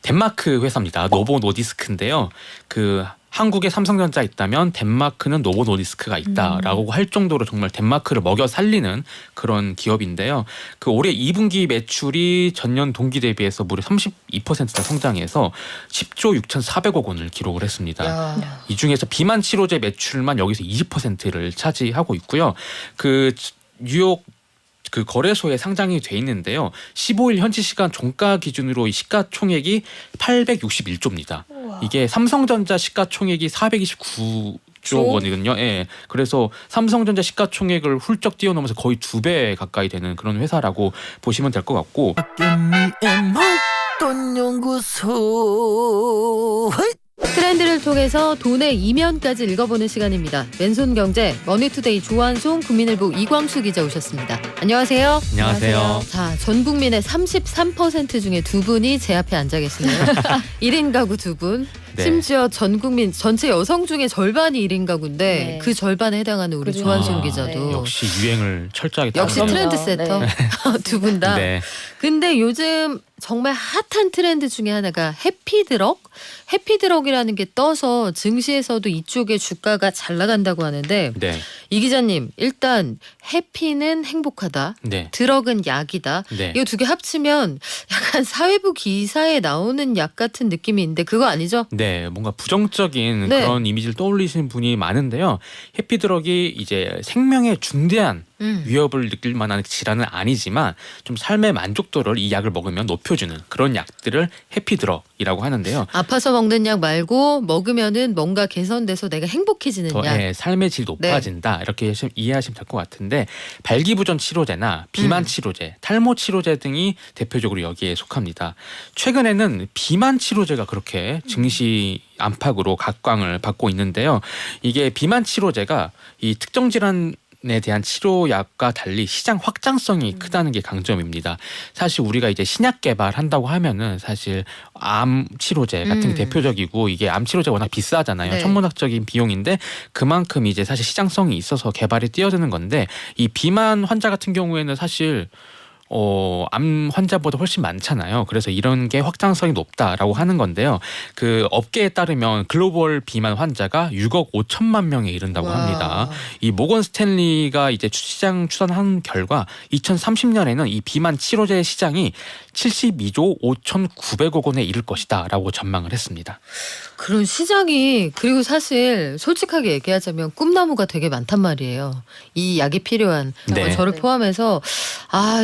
덴마크 회사입니다. 노보 노디스크인데요. 한국에 삼성전자 있다면 덴마크는 노보 노디스크가 있다라고 할 정도로 정말 덴마크를 먹여 살리는 그런 기업인데요. 올해 2분기 매출이 전년 동기 대비해서 무려 32%나 성장해서 10조 6,400억 원을 기록을 했습니다. 야. 이 중에서 비만 치료제 매출만 여기서 20%를 차지하고 있고요. 뉴욕 거래소에 상장이 돼 있는데요. 15일 현지 시간 종가 기준으로 이 시가총액이 861조입니다. 이게 삼성전자 시가총액이 429조 원이거든요. 예. 그래서 삼성전자 시가총액을 훌쩍 뛰어넘어서 거의 2배 가까이 되는 그런 회사라고 보시면 될 것 같고. 트렌드를 통해서 돈의 이면까지 읽어보는 시간입니다. 왼손경제 머니투데이 조한송 국민일보 이광수 기자 오셨습니다. 안녕하세요. 안녕하세요. 자, 전 국민의 33% 중에 두 분이 제 앞에 앉아 계시네요. 1인 가구 두 분. 네. 심지어 전 국민 전체 여성 중에 절반이 1인 가구인데 네. 그 절반에 해당하는 우리 그래요. 조한송 아, 기자도 네. 역시 유행을 철저하게 역시 따르는. 트렌드세터 네. 두 분 다. 네. 근데 요즘 정말 핫한 트렌드 중에 하나가 해피드럭? 해피드럭이라는 게 떠서 증시에서도 이쪽의 주가가 잘 나간다고 하는데 네. 이 기자님 일단 해피는 행복하다. 네. 드럭은 약이다. 네. 이거 두 개 합치면 약간 사회부 기사에 나오는 약 같은 느낌이 있는데 그거 아니죠? 네, 뭔가 부정적인 네. 그런 이미지를 떠올리시는 분이 많은데요. 해피드럭이 이제 생명에 중대한 위협을 느낄 만한 질환은 아니지만 좀 삶의 만족도를 이 약을 먹으면 높여주는 그런 약들을 해피드럭이라고 하는데요. 아파서 먹는 약 말고 먹으면은 뭔가 개선돼서 내가 행복해지는 더 약. 예, 삶의 질이 높아진다 이렇게 이해하시면 될 것 같은데 발기부전 치료제나 비만 치료제, 탈모 치료제 등이 대표적으로 여기에 속합니다. 최근에는 비만 치료제가 그렇게 증시 안팎으로 각광을 받고 있는데요. 이게 비만 치료제가 이 특정 질환 에 대한 치료약과 달리 시장 확장성이 크다는 게 강점입니다. 사실 우리가 이제 신약 개발한다고 하면은 사실 암 치료제 같은 게 대표적이고 이게 암 치료제 워낙 비싸잖아요. 네. 천문학적인 비용인데 그만큼 이제 사실 시장성이 있어서 개발이 뛰어드는 건데 이 비만 환자 같은 경우에는 사실 암 환자보다 훨씬 많잖아요. 그래서 이런 게 확장성이 높다라고 하는 건데요. 업계에 따르면 글로벌 비만 환자가 6억 5천만 명에 이른다고 와. 합니다. 이 모건 스탠리가 이제 시장 추산한 결과 2030년에는 이 비만 치료제 시장이 72조 5,900억 원에 이를 것이다라고 전망을 했습니다. 그런 시장이 그리고 사실 솔직하게 얘기하자면 꿈나무가 되게 많단 말이에요. 이 약이 필요한 네. 저를 네. 포함해서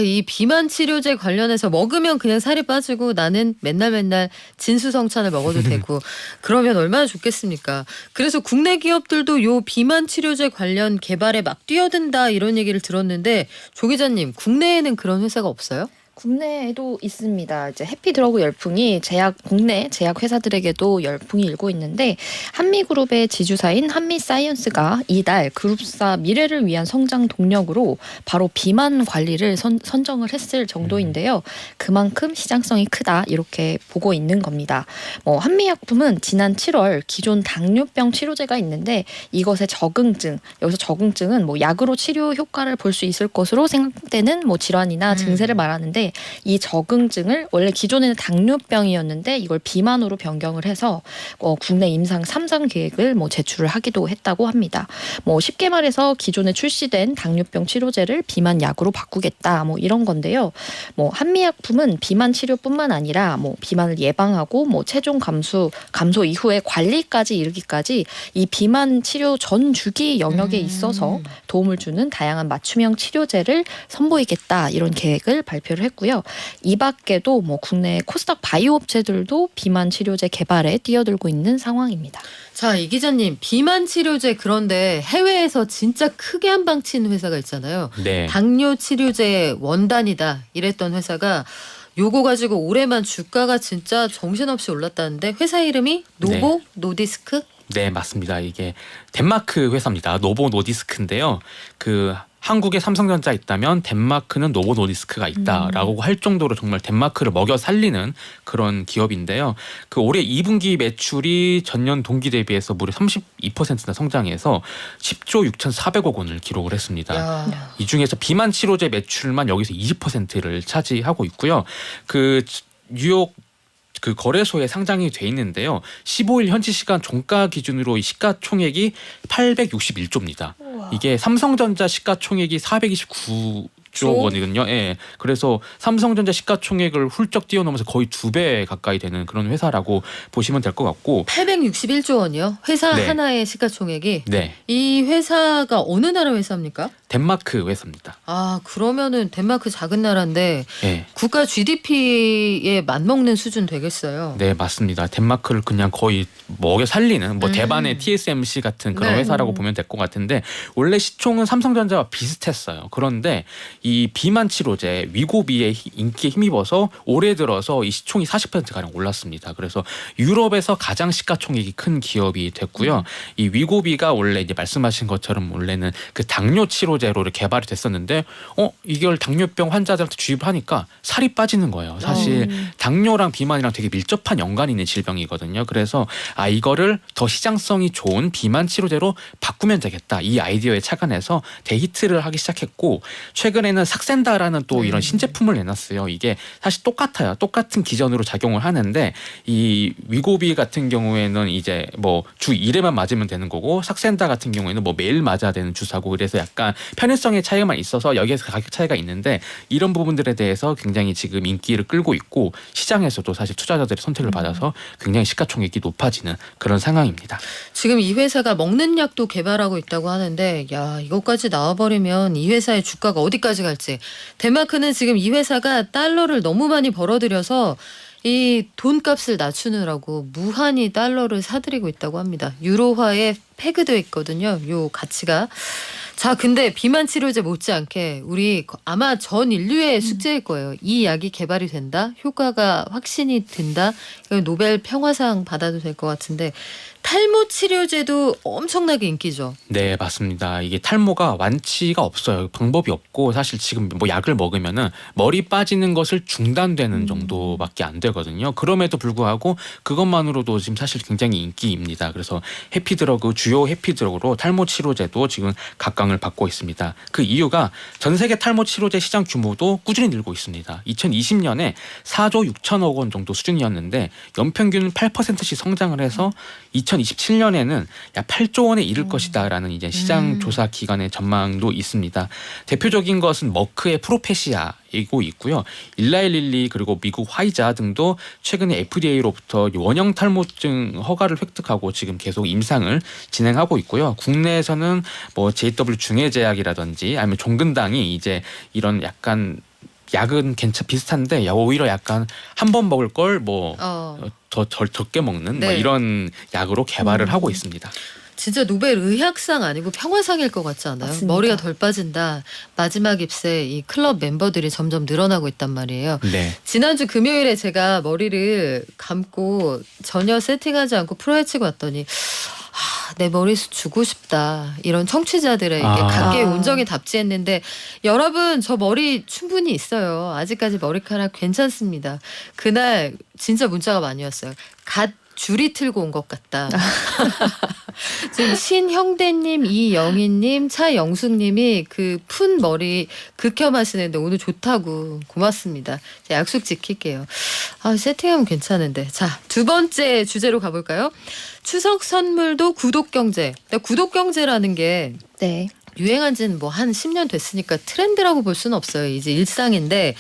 이 비만 치료제 관련해서 먹으면 그냥 살이 빠지고 나는 맨날 진수성찬을 먹어도 되고 그러면 얼마나 좋겠습니까? 그래서 국내 기업들도 요 비만 치료제 관련 개발에 막 뛰어든다 이런 얘기를 들었는데 조 기자님 국내에는 그런 회사가 없어요? 국내에도 있습니다. 이제 해피드러그 열풍이 국내 제약 회사들에게도 열풍이 일고 있는데 한미그룹의 지주사인 한미사이언스가 이달 그룹사 미래를 위한 성장 동력으로 바로 비만 관리를 선정을 했을 정도인데요. 그만큼 시장성이 크다 이렇게 보고 있는 겁니다. 한미약품은 지난 7월 기존 당뇨병 치료제가 있는데 이것의 적응증, 여기서 적응증은 약으로 치료 효과를 볼 수 있을 것으로 생각되는 질환이나 증세를 말하는데 이 적응증을 원래 기존에는 당뇨병이었는데 이걸 비만으로 변경을 해서 국내 임상 3상 계획을 제출을 하기도 했다고 합니다. 쉽게 말해서 기존에 출시된 당뇨병 치료제를 비만 약으로 바꾸겠다 이런 건데요. 한미약품은 비만 치료뿐만 아니라 비만을 예방하고 체중 감소 이후에 관리까지 이르기까지 이 비만 치료 전 주기 영역에 있어서 도움을 주는 다양한 맞춤형 치료제를 선보이겠다 이런 계획을 발표를 했고요. 이 밖에도 국내 코스닥 바이오 업체들도 비만 치료제 개발에 뛰어들고 있는 상황입니다. 자, 이 기자님 비만 치료제 그런데 해외에서 진짜 크게 한 방 친 회사가 있잖아요. 네. 당뇨 치료제 원단이다 이랬던 회사가 요거 가지고 올해만 주가가 진짜 정신없이 올랐다는데 회사 이름이 노보 노디스크? 네, 맞습니다. 이게 덴마크 회사입니다. 노보 노디스크인데요. 한국에 삼성전자 있다면 덴마크는 노보 노디스크가 있다라고 할 정도로 정말 덴마크를 먹여 살리는 그런 기업인데요. 올해 2분기 매출이 전년 동기 대비해서 무려 32%나 성장해서 10조 6,400억 원을 기록을 했습니다. 이 중에서 비만 치료제 매출만 여기서 20%를 차지하고 있고요. 뉴욕 그 거래소에 상장이 돼 있는데요. 15일 현지 시간 종가 기준으로 이 시가총액이 861조입니다. 이게 삼성전자 시가총액이 429조 원이거든요. 예. 그래서 삼성전자 시가총액을 훌쩍 뛰어넘어서 거의 2배 가까이 되는 그런 회사라고 보시면 될 것 같고. 861조 원이요? 회사 네. 하나의 시가총액이. 네. 이 회사가 어느 나라 회사입니까? 덴마크 회사입니다. 아, 그러면은 덴마크 작은 나라인데 예. 국가 GDP에 맞먹는 수준 되겠어요. 네, 맞습니다. 덴마크를 그냥 거의 먹여 살리는 뭐 대반의 TSMC 같은 그런 네. 회사라고 보면 될 것 같은데 원래 시총은 삼성전자와 비슷했어요. 그런데 이 비만 치료제 위고비의 인기에 힘입어서 올해 들어서 이 시총이 40%가량 올랐습니다. 그래서 유럽에서 가장 시가총액이 큰 기업이 됐고요. 이 위고비가 원래 이제 말씀하신 것처럼 원래는 그 당뇨 치료제로 개발이 됐었는데 이걸 당뇨병 환자들한테 주입을 하니까 살이 빠지는 거예요. 사실 당뇨랑 비만이랑 되게 밀접한 연관이 있는 질병이거든요. 그래서 이거를 더 시장성이 좋은 비만 치료제로 바꾸면 되겠다. 이 아이디어에 착안해서 대히트를 하기 시작했고 최근에는 삭센다라는 또 이런 신제품을 내놨어요. 이게 사실 똑같아요. 똑같은 기전으로 작용을 하는데 이 위고비 같은 경우에는 이제 뭐 주 1회만 맞으면 되는 거고 삭센다 같은 경우에는 뭐 매일 맞아야 되는 주사고 그래서 약간 편의성의 차이만 있어서 여기에서 가격 차이가 있는데 이런 부분들에 대해서 굉장히 지금 인기를 끌고 있고 시장에서도 사실 투자자들의 선택을 받아서 굉장히 시가총액이 높아지는 그런 상황입니다. 지금 이 회사가 먹는 약도 개발하고 있다고 하는데 야, 이것까지 나와버리면 이 회사의 주가가 어디까지 갈지. 덴마크는 지금 이 회사가 달러를 너무 많이 벌어들여서 이 돈값을 낮추느라고 무한히 달러를 사들이고 있다고 합니다. 유로화에 패그되어 있거든요. 요 가치가. 자, 근데 비만 치료제 못지않게 우리 아마 전 인류의 숙제일 거예요. 이 약이 개발이 된다, 효과가 확신이 든다, 이건 노벨 평화상 받아도 될 것 같은데 탈모 치료제도 엄청나게 인기죠. 네, 맞습니다. 이게 탈모가 완치가 없어요. 방법이 없고 사실 지금 뭐 약을 먹으면은 머리 빠지는 것을 중단되는 정도밖에 안 되거든요. 그럼에도 불구하고 그것만으로도 지금 사실 굉장히 인기입니다. 그래서 해피드러그 주요 해피드러그로 탈모 치료제도 지금 각광을 받고 있습니다. 그 이유가 전 세계 탈모 치료제 시장 규모도 꾸준히 늘고 있습니다. 2020년에 4조 6천억 원 정도 수준이었는데 연평균 8%씩 성장을 해서 2027년에는 약 8조 원에 이를 것이다라는 이제 시장 조사 기관의 전망도 있습니다. 대표적인 것은 머크의 프로페시아이고 있고요. 일라일릴리 그리고 미국 화이자 등도 최근에 FDA로부터 원형 탈모증 허가를 획득하고 지금 계속 임상을 진행하고 있고요. 국내에서는 뭐 JW 중해제약이라든지 아니면 종근당이 이제 이런 약간 약은 비슷한데 오히려 약간 한 번 먹을 걸 뭐 더 적게 먹는 뭐 네. 이런 이런 약으로 개발을 하고 있습니다. 진짜 노벨 의학상 아니고 평화상일 것 같지 않아요? 맞습니다. 머리가 덜 빠진다. 마지막 입새 이 클럽 멤버들이 점점 늘어나고 있단 말이에요. 네. 지난주 금요일에 제가 머리를 감고 전혀 세팅하지 않고 풀어헤치고 왔더니 내 머리숱 주고 싶다. 이런 청취자들에게 각계의 온정이 답지했는데 여러분 저 머리 충분히 있어요. 아직까지 머리카락 괜찮습니다. 그날 진짜 문자가 많이 왔어요. 갓 줄이 틀고 온 것 같다. 지금 신형대님, 이영희님, 차영숙님이 그 푼 머리 극혐하시는데 오늘 좋다고 고맙습니다. 약속 지킬게요. 세팅하면 괜찮은데. 자, 두 번째 주제로 가볼까요? 추석 선물도 구독 경제. 구독 경제라는 게 네. 유행한 지는 뭐 한 10년 됐으니까 트렌드라고 볼 수는 없어요. 이제 일상인데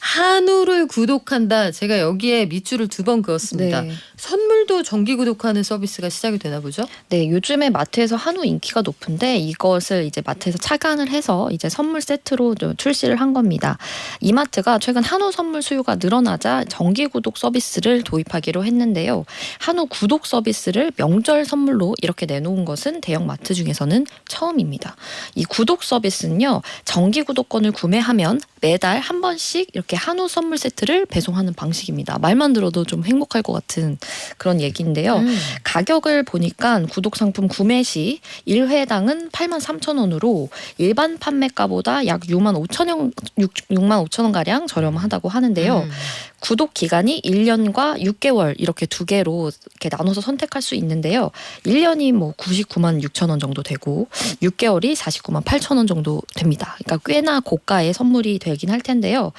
한우를 구독한다. 제가 여기에 밑줄을 2번 그었습니다. 네. 선물도 정기 구독하는 서비스가 시작이 되나 보죠? 네, 요즘에 마트에서 한우 인기가 높은데 이것을 이제 마트에서 착안을 해서 이제 선물 세트로 좀 출시를 한 겁니다. 이마트가 최근 한우 선물 수요가 늘어나자 정기 구독 서비스를 도입하기로 했는데요. 한우 구독 서비스를 명절 선물로 이렇게 내놓은 것은 대형 마트 중에서는 처음입니다. 이 구독 서비스는요, 정기 구독권을 구매하면 매달 한 번씩 이렇게 한우 선물 세트를 배송하는 방식입니다. 말만 들어도 좀 행복할 것 같은 그런 얘기인데요. 가격을 보니까 구독 상품 구매 시 1회당은 83,000원으로 일반 판매가보다 약 65,000원 가량 저렴하다고 하는데요. 구독 기간이 1년과 6개월 이렇게 두 개로 이렇게 나눠서 선택할 수 있는데요. 1년이 뭐 99만 6천 원 정도 되고 6개월이 49만 8천 원 정도 됩니다. 그러니까 꽤나 고가의 선물이 되긴 할 텐데요.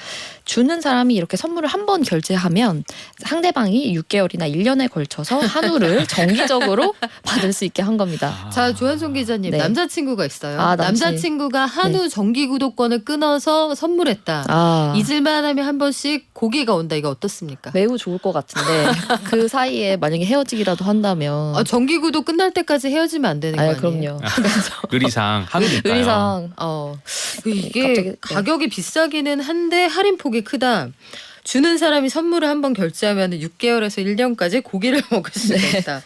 주는 사람이 이렇게 선물을 한 번 결제하면 상대방이 6개월이나 1년에 걸쳐서 한우를 정기적으로 받을 수 있게 한 겁니다. 자, 조한송 기자님, 네. 남자친구가 있어요. 아, 남자친구가 한우 정기 구독권을 끊어서 선물했다. 잊을만 하면 한 번씩 고기가 온다. 이거 어떻습니까? 매우 좋을 것 같은데 그 사이에 만약에 헤어지기라도 한다면 정기 구독 끝날 때까지 헤어지면 안 되는 거 아니에요? 그럼요. 의리상 한우니까요. 의리상 이게 갑자기, 네. 가격이 비싸기는 한데 할인폭이 크다. 주는 사람이 선물을 한번 결제하면 6개월에서 1년까지 고기를 먹을 수가 있다.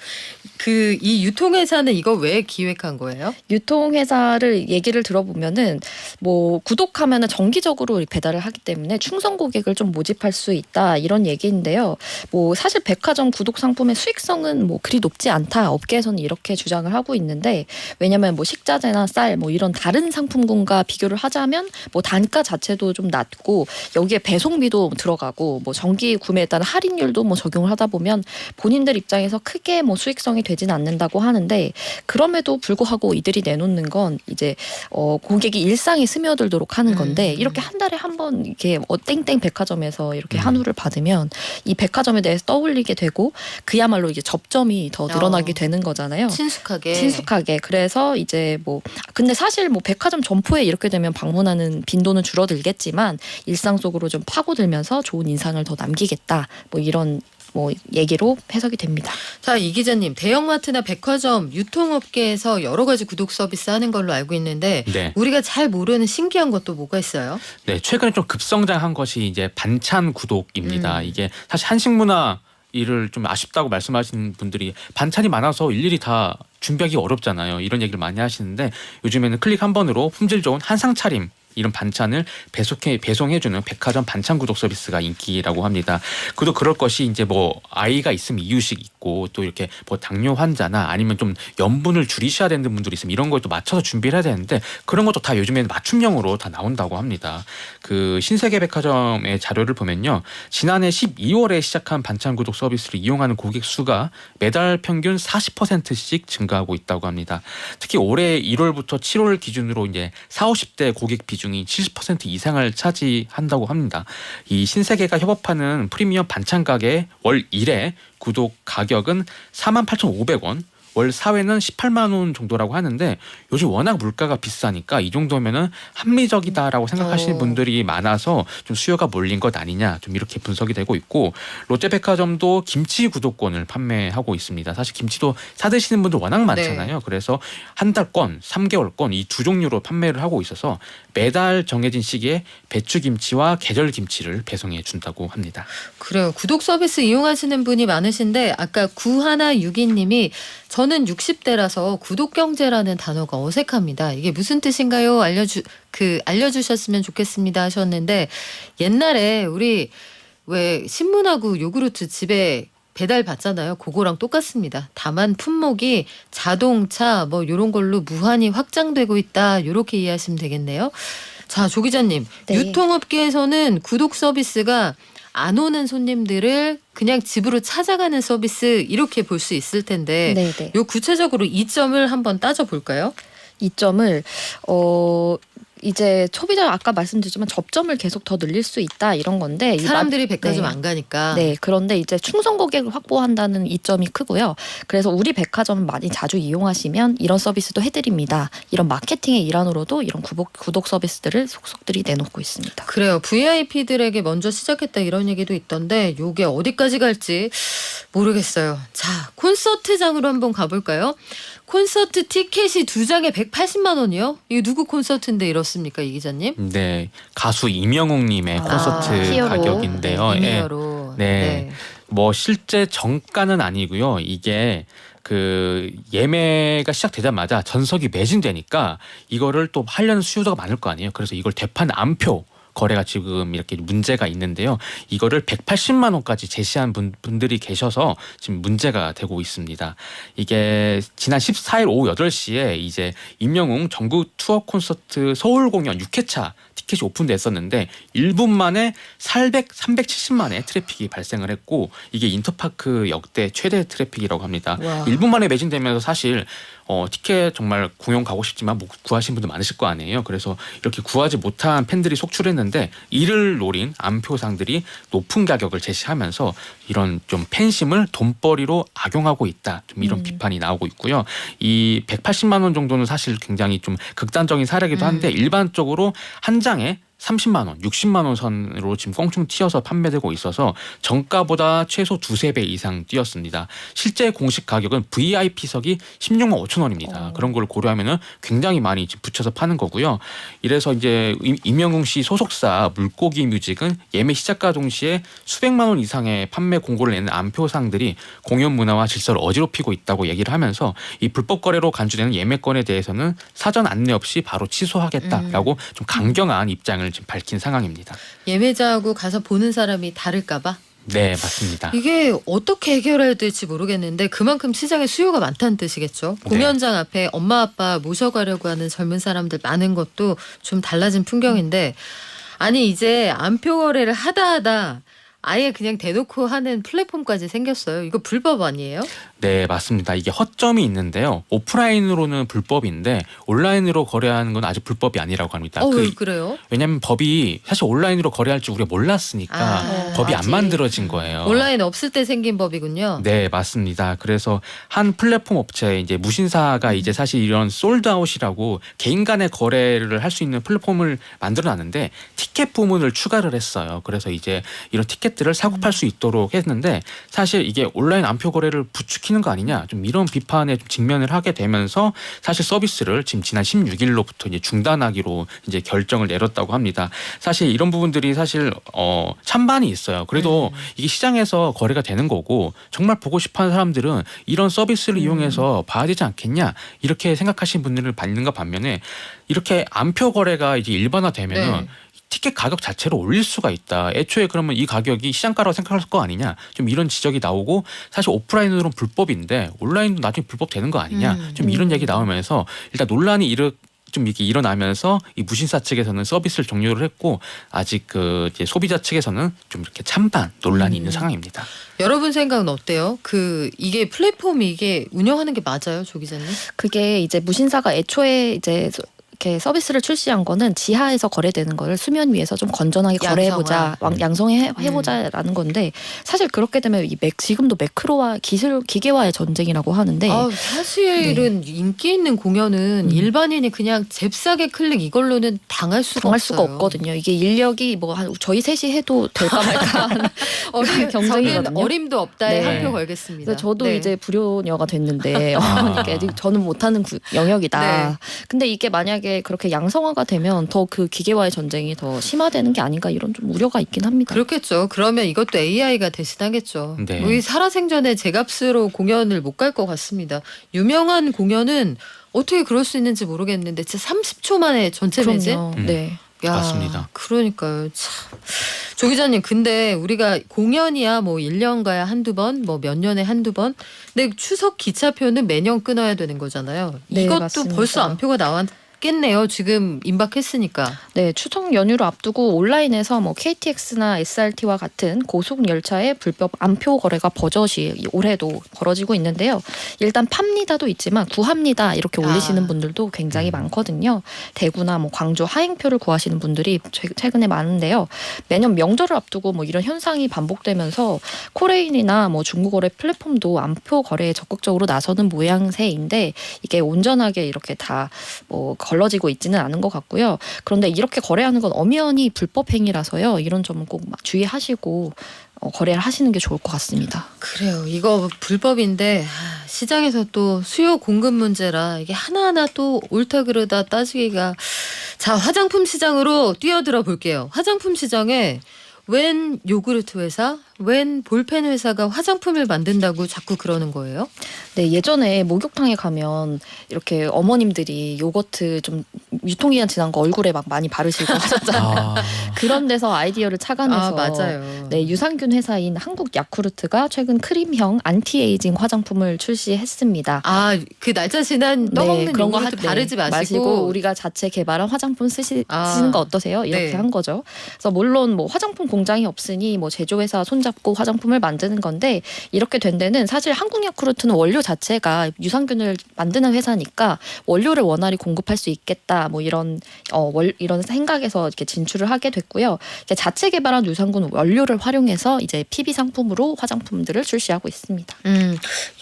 이 유통회사는 이거 왜 기획한 거예요? 유통회사를 얘기를 들어보면은 뭐 구독하면은 정기적으로 배달을 하기 때문에 충성 고객을 좀 모집할 수 있다 이런 얘기인데요. 뭐 사실 백화점 구독 상품의 수익성은 뭐 그리 높지 않다. 업계에서는 이렇게 주장을 하고 있는데 왜냐면 뭐 식자재나 쌀 뭐 이런 다른 상품군과 비교를 하자면 뭐 단가 자체도 좀 낮고 여기에 배송비도 들어가고 뭐 정기 구매에 따른 할인율도 뭐 적용을 하다 보면 본인들 입장에서 크게 뭐 수익성이 되지는 않는다고 하는데 그럼에도 불구하고 이들이 내놓는 건 이제 고객이 일상에 스며들도록 하는 건데 이렇게 한 달에 한 번 이렇게 땡땡 백화점에서 이렇게 한우를 받으면 이 백화점에 대해서 떠올리게 되고 그야말로 이제 접점이 더 늘어나게 되는 거잖아요. 친숙하게. 그래서 이제 뭐 근데 사실 뭐 백화점 점포에 이렇게 되면 방문하는 빈도는 줄어들겠지만 일상 속으로 좀 파고들면서 좋은 인상을 더 남기겠다. 뭐 이런 뭐 얘기로 해석이 됩니다. 자, 이 기자님, 대형마트나 백화점, 유통업계에서 여러 가지 구독 서비스 하는 걸로 알고 있는데 네. 우리가 잘 모르는 신기한 것도 뭐가 있어요? 네, 최근에 좀 급성장한 것이 이제 반찬 구독입니다. 이게 사실 한식 문화 일을 좀 아쉽다고 말씀하시는 분들이 반찬이 많아서 일일이 다 준비하기 어렵잖아요. 이런 얘기를 많이 하시는데 요즘에는 클릭 한 번으로 품질 좋은 한상 차림 이런 반찬을 배송해주는 백화점 반찬 구독 서비스가 인기라고 합니다. 그도 그럴 것이 이제 뭐 아이가 있으면 이유식 있고 또 이렇게 뭐 당뇨 환자나 아니면 좀 염분을 줄이셔야 되는 분들이 있으면 이런 걸 또 맞춰서 준비를 해야 되는데 그런 것도 다 요즘에는 맞춤형으로 다 나온다고 합니다. 그 신세계백화점의 자료를 보면요. 지난해 12월에 시작한 반찬 구독 서비스를 이용하는 고객 수가 매달 평균 40%씩 증가하고 있다고 합니다. 특히 올해 1월부터 7월 기준으로 이제 40, 50대 고객 비중이 70% 이상을 차지한다고 합니다. 이 신세계가 협업하는 프리미엄 반찬 가게 월 1회 구독 가격은 48,500원, 월 4회는 18만 원 정도라고 하는데 요즘 워낙 물가가 비싸니까 이 정도면은 합리적이다라고 생각하시는 분들이 많아서 좀 수요가 몰린 것 아니냐 좀 이렇게 분석이 되고 있고 롯데백화점도 김치 구독권을 판매하고 있습니다. 사실 김치도 사드시는 분들 워낙 많잖아요. 네. 그래서 한 달권, 3개월권 이 두 종류로 판매를 하고 있어서 매달 정해진 시기에 배추김치와 계절김치를 배송해 준다고 합니다. 그래요. 구독 서비스 이용하시는 분이 많으신데 아까 9162님이 저는 60대라서 구독 경제라는 단어가 어색합니다. 이게 무슨 뜻인가요? 알려주셨으면 좋겠습니다 하셨는데 옛날에 우리 왜 신문하고 요구르트 집에 배달 받잖아요. 그거랑 똑같습니다. 다만 품목이 자동차 뭐 이런 걸로 무한히 확장되고 있다. 이렇게 이해하시면 되겠네요. 자, 조 기자님. 네. 유통업계에서는 구독 서비스가 안 오는 손님들을 그냥 집으로 찾아가는 서비스 이렇게 볼 수 있을 텐데 네네. 요 구체적으로 이점을 한번 따져볼까요? 이점을 이제 소비자 아까 말씀드렸지만 접점을 계속 더 늘릴 수 있다 이런 건데 사람들이 백화점 네. 안 가니까. 네, 그런데 이제 충성 고객을 확보한다는 이점이 크고요. 그래서 우리 백화점 많이 자주 이용하시면 이런 서비스도 해드립니다. 이런 마케팅의 일환으로도 이런 구독 서비스들을 속속들이 내놓고 있습니다. 그래요. VIP들에게 먼저 시작했다 이런 얘기도 있던데 요게 어디까지 갈지 모르겠어요. 자, 콘서트장으로 한번 가볼까요? 콘서트 티켓이 2장에 180만 원이요? 이거 누구 콘서트인데 이렇습니까, 이 기자님? 네, 가수 이명웅님의 콘서트 히어로. 가격인데요. 미니어로. 네. 뭐 실제 정가는 아니고요. 이게 그 예매가 시작되자마자 전석이 매진되니까 이거를 또 하려는 수요자가 많을 거 아니에요. 그래서 이걸 되판 암표 거래가 지금 이렇게 문제가 있는데요. 이거를 180만 원까지 제시한 분들이 계셔서 지금 문제가 되고 있습니다. 이게 지난 14일 오후 8시에 이제 임영웅 전국 투어 콘서트 서울 공연 6회차 티켓이 오픈됐었는데 1분 만에 370만의 트래픽이 발생을 했고 이게 인터파크 역대 최대 트래픽이라고 합니다. 와. 1분 만에 매진되면서 사실 티켓 정말 공연 가고 싶지만 못 구하신 분들 많으실 거 아니에요. 그래서 이렇게 구하지 못한 팬들이 속출했는데 이를 노린 암표상들이 높은 가격을 제시하면서 이런 좀 팬심을 돈벌이로 악용하고 있다. 좀 이런 비판이 나오고 있고요. 이 180만 원 정도는 사실 굉장히 좀 극단적인 사례이기도 한데 일반적으로 한 장에 30만 원, 60만 원 선으로 지금 껑충 튀어서 판매되고 있어서 정가보다 최소 2~3배 이상 뛰었습니다. 실제 공식 가격은 VIP석이 16만 5천 원입니다. 그런 걸 고려하면은 굉장히 많이 지금 붙여서 파는 거고요. 이래서 이제 임영웅 씨 소속사 물고기 뮤직은 예매 시작과 동시에 수백만 원 이상의 판매 공고를 내는 암표상들이 공연 문화와 질서를 어지럽히고 있다고 얘기를 하면서 이 불법 거래로 간주되는 예매권에 대해서는 사전 안내 없이 바로 취소하겠다라고 좀 강경한 입장을 지금 밝힌 상황입니다. 예매자하고 가서 보는 사람이 다를까봐? 네, 맞습니다. 이게 어떻게 해결해야 될지 모르겠는데 그만큼 시장에 수요가 많다는 뜻이겠죠. 네. 공연장 앞에 엄마 아빠 모셔가려고 하는 젊은 사람들 많은 것도 좀 달라진 풍경인데 아니 이제 암표 거래를 하다 아예 그냥 대놓고 하는 플랫폼까지 생겼어요. 이거 불법 아니에요? 네, 맞습니다. 이게 허점이 있는데요. 오프라인으로는 불법인데 온라인으로 거래하는 건 아직 불법이 아니라고 합니다. 왜 그래요? 왜냐하면 법이 사실 온라인으로 거래할 줄 우리가 몰랐으니까 법이 아직. 안 만들어진 거예요. 온라인 없을 때 생긴 법이군요. 네, 맞습니다. 그래서 한 플랫폼 업체 이제 무신사가 이제 사실 이런 솔드아웃이라고 개인 간의 거래를 할 수 있는 플랫폼을 만들어놨는데 티켓 부문을 추가를 했어요. 그래서 이제 이런 티켓들을 사고 팔 수 있도록 했는데 사실 이게 온라인 암표 거래를 부추기는 거 아니냐 좀 이런 비판에 좀 직면을 하게 되면서 사실 서비스를 지금 지난 16일로부터 이제 중단하기로 이제 결정을 내렸다고 합니다. 사실 이런 부분들이 사실 찬반이 있어요. 그래도 이게 시장에서 거래가 되는 거고 정말 보고 싶어하는 사람들은 이런 서비스를 이용해서 봐야 되지 않겠냐 이렇게 생각하시는 분들을 받는가 반면에 이렇게 암표 거래가 이제 일반화되면은 네. 티켓 가격 자체를 올릴 수가 있다. 애초에 그러면 이 가격이 시장가라고 생각할 거 아니냐. 좀 이런 지적이 나오고 사실 오프라인으로는 불법인데 온라인도 나중에 불법 되는 거 아니냐. 좀 이런 얘기 나오면서 일단 논란이 좀 이렇게 일어나면서 이 무신사 측에서는 서비스를 종료를 했고 아직 그 이제 소비자 측에서는 좀 이렇게 찬반 논란이 있는 상황입니다. 여러분 생각은 어때요? 이게 플랫폼이 이게 운영하는 게 맞아요, 조 기자님? 그게 이제 무신사가 애초에 이제 이렇게 서비스를 출시한 거는 지하에서 거래되는 거를 수면 위에서 좀 건전하게 거래해보자, 양성해보자라는 건데 사실 그렇게 되면 지금도 매크로와 기계와의 전쟁이라고 하는데 사실은 인기 있는 공연은 일반인이 그냥 잽싸게 클릭 이걸로는 당할 수가 없거든요. 이게 인력이 뭐 한 저희 셋이 해도 될까 말까 하는 경쟁이거든요. 저는 어림도 없다에 네. 한 표 걸겠습니다. 그래서 저도 네. 이제 불효녀가 됐는데 저는 못하는 영역이다. 네. 근데 이게 만약에 그렇게 양성화가 되면 더 그 기계와의 전쟁이 더 심화되는 게 아닌가 이런 좀 우려가 있긴 합니다. 그렇겠죠. 그러면 이것도 AI가 대신하겠죠. 네. 우리 살아생전에 제값으로 공연을 못 갈 것 같습니다. 유명한 공연은 어떻게 그럴 수 있는지 모르겠는데 진짜 30초 만에 전체 매진? 네. 야, 맞습니다. 그러니까요. 참. 조 기자님, 근데 우리가 공연이야 뭐 1년가야 한두 번, 뭐 몇 년에 한두 번. 근데 추석 기차표는 매년 끊어야 되는 거잖아요. 네, 이것도 맞습니다. 벌써 안표가 나왔겠네요. 지금 임박했으니까. 네, 추석 연휴를 앞두고 온라인에서 뭐 KTX나 SRT와 같은 고속 열차의 불법 암표 거래가 버젓이 올해도 벌어지고 있는데요. 일단 팝니다도 있지만 구합니다 이렇게 올리시는 분들도 굉장히 많거든요. 대구나 뭐 광주 하행표를 구하시는 분들이 최근에 많은데요. 매년 명절을 앞두고 뭐 이런 현상이 반복되면서 코레인이나 뭐 중고거래 플랫폼도 암표 거래에 적극적으로 나서는 모양새인데 이게 온전하게 이렇게 다 뭐 걸러지고 있지는 않은 것 같고요. 그런데 이렇게 거래하는 건 엄연히 불법 행위라서요. 이런 점은 꼭 주의하시고 거래를 하시는 게 좋을 것 같습니다. 그래요. 이거 불법인데 시장에서 또 수요 공급 문제라 이게 하나하나 또 옳다 그르다 따지기가. 자, 화장품 시장으로 뛰어들어 볼게요. 화장품 시장에 웬 요구르트 회사, 웬 볼펜 회사가 화장품을 만든다고 자꾸 그러는 거예요? 네, 예전에 목욕탕에 가면 이렇게 어머님들이 요거트 좀 유통기한 지난 거 얼굴에 막 많이 바르시고 하셨잖아요. 그런 데서 아이디어를 착안해서 맞아요. 네, 유산균 회사인 한국 야쿠르트가 최근 크림형 안티에이징 화장품을 출시했습니다. 그 날짜 지난 떠먹는 그런 거 요구르트 바르지 마시고 우리가 자체 개발한 화장품 쓰시는 거 어떠세요? 이렇게 네. 한 거죠. 그래서 물론 뭐 화장품 공장이 없으니 뭐 제조회사 손잡 잡고 화장품을 만드는 건데 이렇게 된 데는 사실 한국야쿠르트는 원료 자체가 유산균을 만드는 회사니까 원료를 원활히 공급할 수 있겠다 뭐 이런 이런 생각에서 이렇게 진출을 하게 됐고요. 이제 자체 개발한 유산균 원료를 활용해서 이제 PB 상품으로 화장품들을 출시하고 있습니다.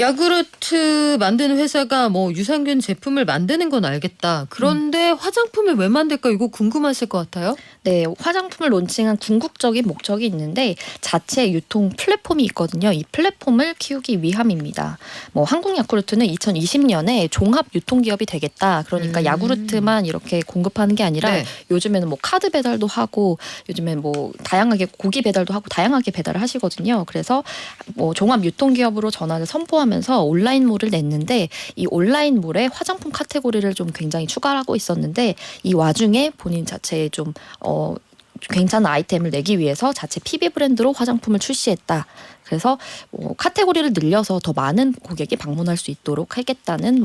야구르트 만드는 회사가 뭐 유산균 제품을 만드는 건 알겠다. 그런데 화장품을 왜 만들까 이거 궁금하실 것 같아요. 네, 화장품을 론칭한 궁극적인 목적이 있는데 자체 유통 플랫폼이 있거든요. 이 플랫폼을 키우기 위함입니다. 뭐 한국 야쿠르트는 2020년에 종합 유통기업이 되겠다. 그러니까 야구르트만 이렇게 공급하는 게 아니라 네. 요즘에는 뭐 카드 배달도 하고 요즘엔 뭐 다양하게 고기 배달도 하고 다양하게 배달을 하시거든요. 그래서 뭐 종합 유통기업으로 전환을 선포하면서 온라인몰을 냈는데 이 온라인몰에 화장품 카테고리를 좀 굉장히 추가하고 있었는데 이 와중에 본인 자체의 좀 괜찮은 아이템을 내기 위해서 자체 PB 브랜드로 화장품을 출시했다. 그래서 카테고리를 늘려서 더 많은 고객이 방문할 수 있도록 하겠다는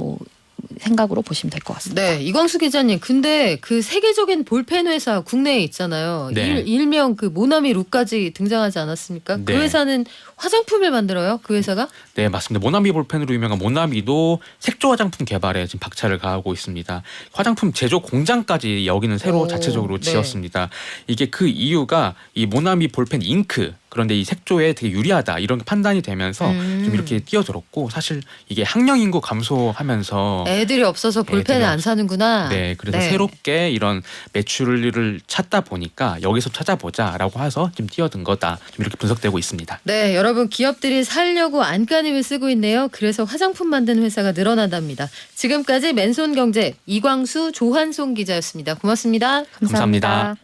생각으로 보시면 될 것 같습니다. 네, 이광수 기자님. 근데 그 세계적인 볼펜 회사 국내에 있잖아요. 네. 일명 그 모나미 룩까지 등장하지 않았습니까? 네. 그 회사는 화장품을 만들어요. 그 회사가? 네, 맞습니다. 모나미 볼펜으로 유명한 모나미도 색조 화장품 개발에 지금 박차를 가하고 있습니다. 화장품 제조 공장까지 여기는 새로 자체적으로 네. 지었습니다. 이게 그 이유가 이 모나미 볼펜 잉크 그런데 이 색조에 되게 유리하다 이런 게 판단이 되면서 좀 이렇게 뛰어들었고 사실 이게 학령 인구 감소하면서 애들이 없어서 볼펜을 안 사는구나. 네, 그래서 새롭게 이런 매출을 찾다 보니까 여기서 찾아보자라고 해서 좀 뛰어든 거다. 좀 이렇게 분석되고 있습니다. 네, 여러분 기업들이 살려고 안간힘을 쓰고 있네요. 그래서 화장품 만드는 회사가 늘어난답니다. 지금까지 맨손 경제 이광수 조한송 기자였습니다. 고맙습니다. 감사합니다.